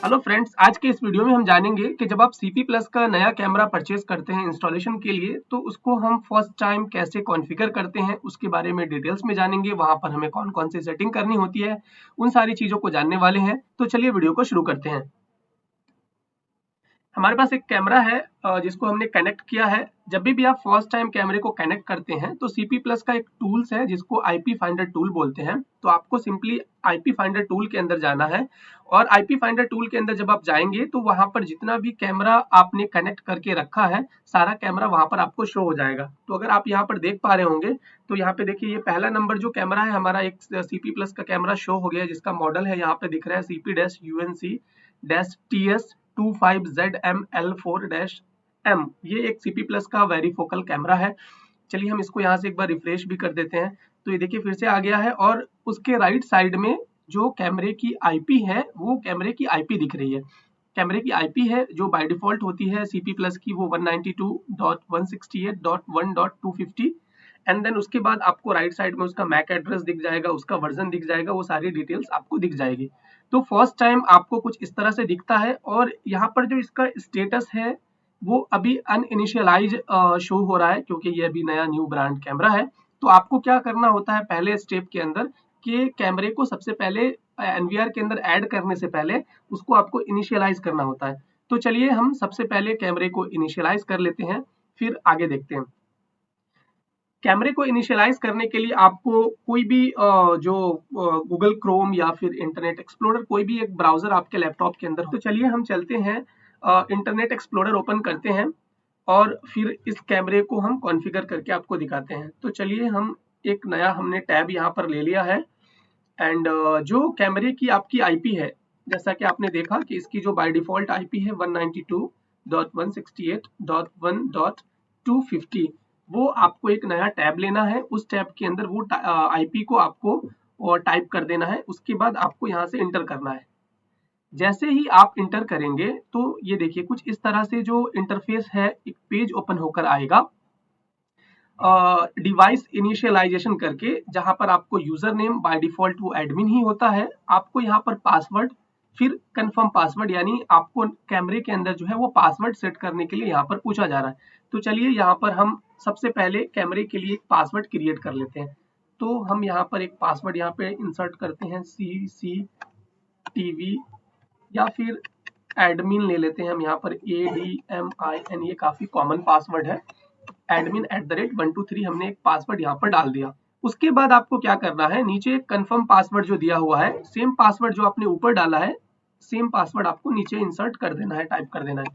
Hello friends, आज के इस वीडियो में हम जानेंगे कि जब आप CP प्लस का नया कैमरा परचेज करते हैं इंस्टॉलेशन के लिए, तो उसको हम फर्स्ट टाइम कैसे कॉन्फ़िगर करते हैं, उसके बारे में डिटेल्स में जानेंगे। वहां पर हमें कौन कौन सी सेटिंग करनी होती है, उन सारी चीज़ों को जानने वाले हैं। तो चलिए वीडियो को शुरू करते हैं। हमारे पास एक कैमरा है जिसको हमने कनेक्ट किया है। जब भी आप फर्स्ट टाइम कैमरे को कनेक्ट करते हैं तो CP प्लस का एक टूल्स है जिसको IP फाइंडर टूल बोलते हैं। तो आपको सिंपली IP फाइंडर टूल के अंदर जाना है और IP फाइंडर टूल के अंदर जब आप जाएंगे तो वहां पर जितना भी कैमरा आपने कनेक्ट करके रखा है, सारा कैमरा वहां पर आपको शो हो जाएगा। तो अगर आप यहाँ पर देख पा रहे होंगे तो यहाँ पे देखिए, ये पहला नंबर जो कैमरा है हमारा, एक CP प्लस का कैमरा शो हो गया जिसका मॉडल है यहाँ पे दिख रहा है CP-UNC-TS25ZM-L4-M। ये एक CP प्लस का वेरीफोकल कैमरा है। चलिए हम इसको यहाँ से एक बार रिफ्रेश भी कर देते हैं। तो ये देखिए फिर से आ गया है और उसके राइट साइड में जो कैमरे की IP है वो कैमरे की IP दिख रही है। कैमरे की IP है जो बाय डिफॉल्ट होती है CP प्लस की, वो 192.168.1.250। एंड देन उसके बाद आपको राइट साइड में उसका मैक एड्रेस दिख जाएगा, उसका वर्जन दिख जाएगा, वो सारी डिटेल्स आपको दिख जाएगी। तो फर्स्ट टाइम आपको कुछ इस तरह से दिखता है और यहाँ पर जो इसका स्टेटस है वो अभी अनइनिशियलाइज शो हो रहा है क्योंकि ये अभी नया न्यू ब्रांड कैमरा है। तो आपको क्या करना होता है पहले स्टेप के अंदर, कि कैमरे को सबसे पहले एनवीआर के अंदर ऐड करने से पहले उसको आपको इनिशियलाइज करना होता है। तो चलिए हम सबसे पहले कैमरे को इनिशियलाइज कर लेते हैं, फिर आगे देखते हैं। कैमरे को इनिशियलाइज करने के लिए आपको कोई भी जो गूगल क्रोम या फिर इंटरनेट एक्सप्लोरर, कोई भी एक ब्राउजर आपके लैपटॉप के अंदर हो। तो चलिए हम चलते हैं, इंटरनेट एक्सप्लोरर ओपन करते हैं और फिर इस कैमरे को हम कॉन्फ़िगर करके आपको दिखाते हैं। तो चलिए हम एक नया हमने टैब यहाँ पर ले लिया है। एंड जो कैमरे की आपकी IP है, जैसा कि आपने देखा कि इसकी जो बाय डिफॉल्ट IP है 192.168.1.250, वो आपको एक नया टैब लेना है। उस टैब के अंदर वो IP को आपको और टाइप कर देना है। उसके बाद आपको यहाँ से इंटर करना है। जैसे ही आप इंटर करेंगे तो ये देखिए कुछ इस तरह से जो इंटरफेस है, एक पेज ओपन होकर आएगा डिवाइस इनिशियलाइजेशन करके, जहां पर आपको यूजर नेम बाय डिफॉल्ट वो एडमिन ही होता है। आपको यहाँ पर पासवर्ड, फिर कंफर्म पासवर्ड, यानी आपको कैमरे के अंदर जो है वो पासवर्ड सेट करने के लिए यहाँ पर पूछा जा रहा है। तो चलिए यहाँ पर हम सबसे पहले कैमरे के लिए एक पासवर्ड क्रिएट कर लेते हैं। तो हम यहाँ पर एक पासवर्ड यहाँ पे इंसर्ट करते हैं, CCTV, या फिर एडमिन ले लेते हैं हम यहाँ पर ADMIN। ये काफी कॉमन पासवर्ड है। admin@123 हमने एक पासवर्ड यहाँ पर डाल दिया। उसके बाद आपको क्या करना है, नीचे कंफर्म पासवर्ड जो दिया हुआ है, सेम पासवर्ड जो आपने ऊपर डाला है, सेम पासवर्ड आपको नीचे इंसर्ट कर देना है, टाइप कर देना है।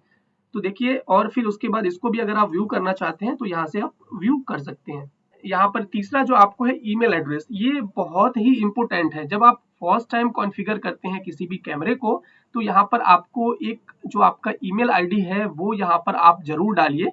तो देखिए, और फिर उसके बाद इसको भी अगर आप व्यू करना चाहते हैं तो यहाँ से आप व्यू कर सकते हैं। यहाँ पर तीसरा जो आपको है ईमेल एड्रेस, ये बहुत ही इंपोर्टेंट है। जब आप फर्स्ट टाइम कॉन्फ़िगर करते हैं किसी भी कैमरे को, तो यहाँ पर आपको एक जो आपका ईमेल आईडी है वो यहाँ पर आप जरूर डालिए,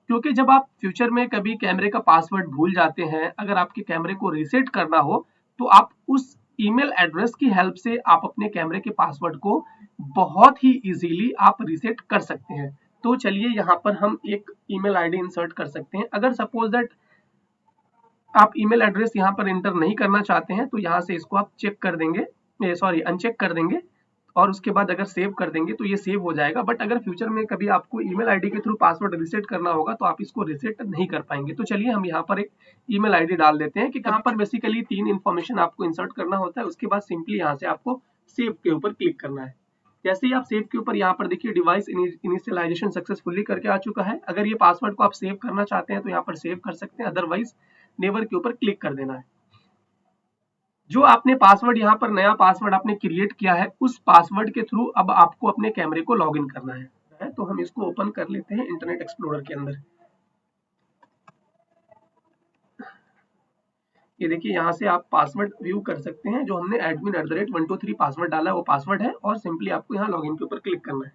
क्योंकि जब आप फ्यूचर में कभी कैमरे का पासवर्ड भूल जाते हैं, अगर आपके कैमरे को रीसेट करना हो, तो आप उस ईमेल एड्रेस की हेल्प से आप अपने कैमरे के पासवर्ड को बहुत ही इजीली आप रीसेट कर सकते हैं। तो चलिए यहाँ पर हम एक ईमेल आईडी इंसर्ट कर सकते हैं। अगर सपोज दैट आप ईमेल एड्रेस यहाँ पर इंटर नहीं करना चाहते हैं तो यहाँ से इसको आप चेक कर देंगे, सॉरी अनचेक कर देंगे, और उसके बाद अगर सेव कर देंगे तो ये सेव हो जाएगा। बट अगर फ्यूचर में कभी आपको ईमेल आईडी के थ्रू पासवर्ड रीसेट करना होगा तो आप इसको रीसेट नहीं कर पाएंगे। तो चलिए हम यहाँ पर एक ईमेल आईडी डाल देते हैं कि यहाँ पर बेसिकली 3 इन्फॉर्मेशन आपको इंसर्ट करना होता है। उसके बाद सिंपली यहाँ से आपको सेव के ऊपर क्लिक करना है। जैसे ही आप सेव के ऊपर यहाँ पर देखिए डिवाइस इनिशियलाइजेशन सक्सेसफुली करके आ चुका है। अगर ये पासवर्ड को आप सेव करना चाहते हैं तो यहाँ पर सेव कर सकते हैं, अदरवाइज नेवर के ऊपर क्लिक कर देना है। जो आपने पासवर्ड यहाँ पर नया पासवर्ड आपने क्रिएट किया है, उस पासवर्ड के थ्रू अब आपको अपने कैमरे को लॉगिन करना है। तो हम इसको ओपन कर लेते हैं इंटरनेट एक्सप्लोरर के अंदर। ये देखिए यहाँ से आप पासवर्ड व्यू कर सकते हैं। जो हमने admin@123 पासवर्ड डाला है वो पासवर्ड है, और सिंपली आपको यहाँ लॉगिन के ऊपर क्लिक करना है।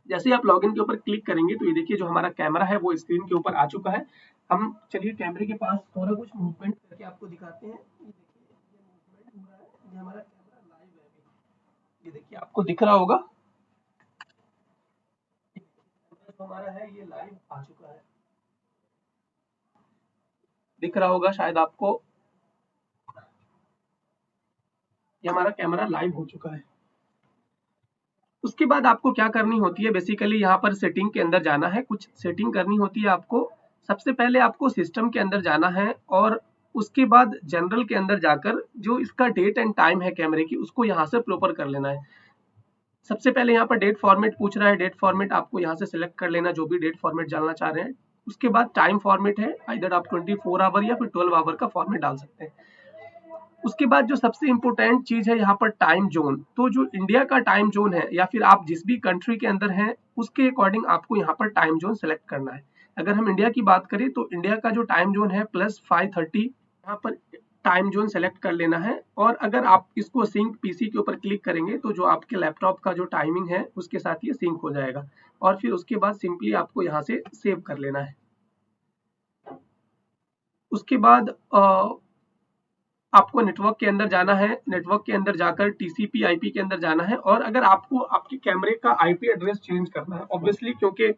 जैसे ही आप लॉगिन के ऊपर क्लिक करेंगे तो ये देखिए जो हमारा कैमरा है वो स्क्रीन के ऊपर आ चुका है। हम चलिए कैमरे के पास थोड़ा कुछ मूवमेंट करके आपको दिखाते हैं। ये देखिए ये मूवमेंट हो रहा है, ये हमारा कैमरा लाइव है अभी। ये देखिए आपको दिख रहा होगा, कैमरा जो हमारा है ये लाइव आ चुका है। दिख रहा होगा शायद आपको, ये हमारा कैमरा लाइव हो चुका है। उसके बाद आपको क्या करनी होती है, बेसिकली यहाँ पर सेटिंग के अंदर जाना है, कुछ सेटिंग करनी होती है आपको। सबसे पहले आपको सिस्टम के अंदर जाना है और उसके बाद जनरल के अंदर जाकर जो इसका डेट एंड टाइम है कैमरे की, उसको यहाँ से प्रॉपर कर लेना है। सबसे पहले यहाँ पर डेट फॉर्मेट पूछ रहा है, डेट फॉर्मेट आपको यहाँ से सिलेक्ट कर लेना, जो भी डेट फॉर्मेट डालना चाह रहे हैं। उसके बाद टाइम फॉर्मेट है, इधर आप 24 आवर या फिर 12 आवर का फॉर्मेट डाल सकते हैं। उसके बाद जो सबसे इंपॉर्टेंट चीज है यहाँ पर टाइम जोन, तो जो इंडिया का टाइम जोन है या फिर आप जिस भी कंट्री के अंदर हैं उसके अकॉर्डिंग आपको यहाँ पर टाइम जोन सेलेक्ट करना है। अगर हम इंडिया की बात करें तो इंडिया का जो टाइम जोन है +5:30, यहाँ पर टाइम जोन सेलेक्ट कर लेना है। और अगर आप इसको सिंक पीसी के ऊपर क्लिक करेंगे तो जो आपके लैपटॉप का जो टाइमिंग है उसके साथ ये सिंक हो जाएगा। और फिर उसके बाद सिंपली आपको यहाँ से सेव कर लेना है। उसके बाद आपको नेटवर्क के अंदर जाना है, नेटवर्क के अंदर जाकर टीसीपी आईपी के अंदर जाना है। और अगर आपको आपके कैमरे का आईपी एड्रेस चेंज करना है, ऑब्वियसली क्योंकि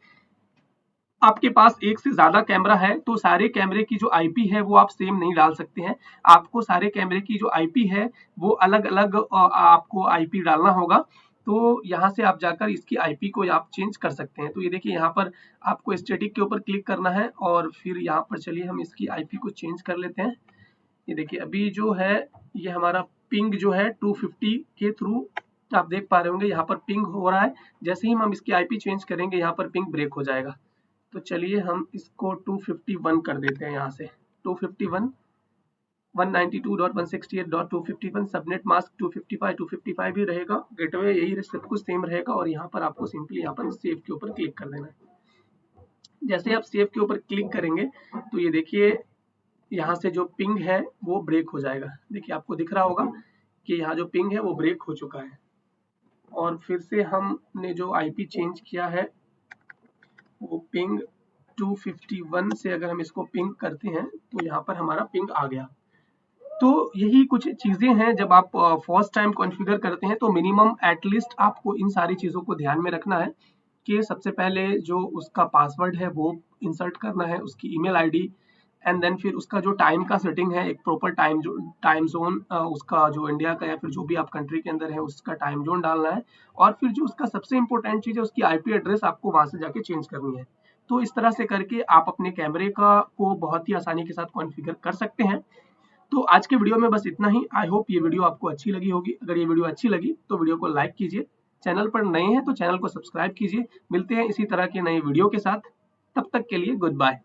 आपके पास एक से ज्यादा कैमरा है तो सारे कैमरे की जो आईपी है वो आप सेम नहीं डाल सकते हैं। आपको सारे कैमरे की जो आईपी है वो अलग अलग आपको आईपी डालना होगा। तो यहाँ से आप जाकर इसकी आईपी को आप चेंज कर सकते हैं। तो ये देखिए यहाँ पर आपको स्टैटिक के ऊपर क्लिक करना है और फिर यहाँ पर चलिए हम इसकी आईपी को चेंज कर लेते हैं। ये देखिए अभी जो है ये हमारा पिंग जो है 250 के थ्रू आप देख पा रहे होंगे यहाँ पर पिंग हो रहा है। जैसे ही हम इसकी आईपी चेंज करेंगे यहाँ पर पिंग ब्रेक हो जाएगा। तो चलिए हम इसको 251 कर देते हैं, यहाँ से 251 192.168.251 सबनेट मास्क 255 ही रहेगा, गेटवे यही सब कुछ सेम रहेगा। और यहाँ पर आपको सिंपली यहाँ पर सेव के ऊपर क्लिक कर देना है। जैसे आप सेव के ऊपर क्लिक करेंगे तो ये देखिए यहाँ से जो पिंग है वो ब्रेक हो जाएगा। देखिए आपको दिख रहा होगा कि यहाँ जो पिंग है वो ब्रेक हो चुका है। और फिर से हमने जो आईपी चेंज किया है वो पिंग 251 से अगर हम इसको पिंग करते हैं तो यहाँ पर हमारा पिंग आ गया। तो यही कुछ चीजें हैं, जब आप फर्स्ट टाइम कॉन्फ़िगर करते हैं तो मिनिमम एटलीस्ट आपको इन सारी चीजों को ध्यान में रखना है कि सबसे पहले जो उसका पासवर्ड है वो इंसर्ट करना है, उसकी ईमेल आईडी, एंड देन फिर उसका जो टाइम का सेटिंग है, एक प्रॉपर टाइम जोन उसका जो इंडिया का या फिर जो भी आप कंट्री के अंदर है उसका टाइम जोन डालना है। और फिर जो उसका सबसे इंपॉर्टेंट चीज है उसकी आईपी एड्रेस आपको वहां से जाके चेंज करनी है। तो इस तरह से करके आप अपने कैमरे को बहुत ही आसानी के साथ कॉन्फ़िगर कर सकते हैं। तो आज के वीडियो में बस इतना ही। आई होप ये वीडियो आपको अच्छी लगी होगी। अगर ये वीडियो अच्छी लगी तो वीडियो को लाइक कीजिए, चैनल पर नए हैं तो चैनल को सब्सक्राइब कीजिए। मिलते हैं इसी तरह के नए वीडियो के साथ, तब तक के लिए गुड बाय।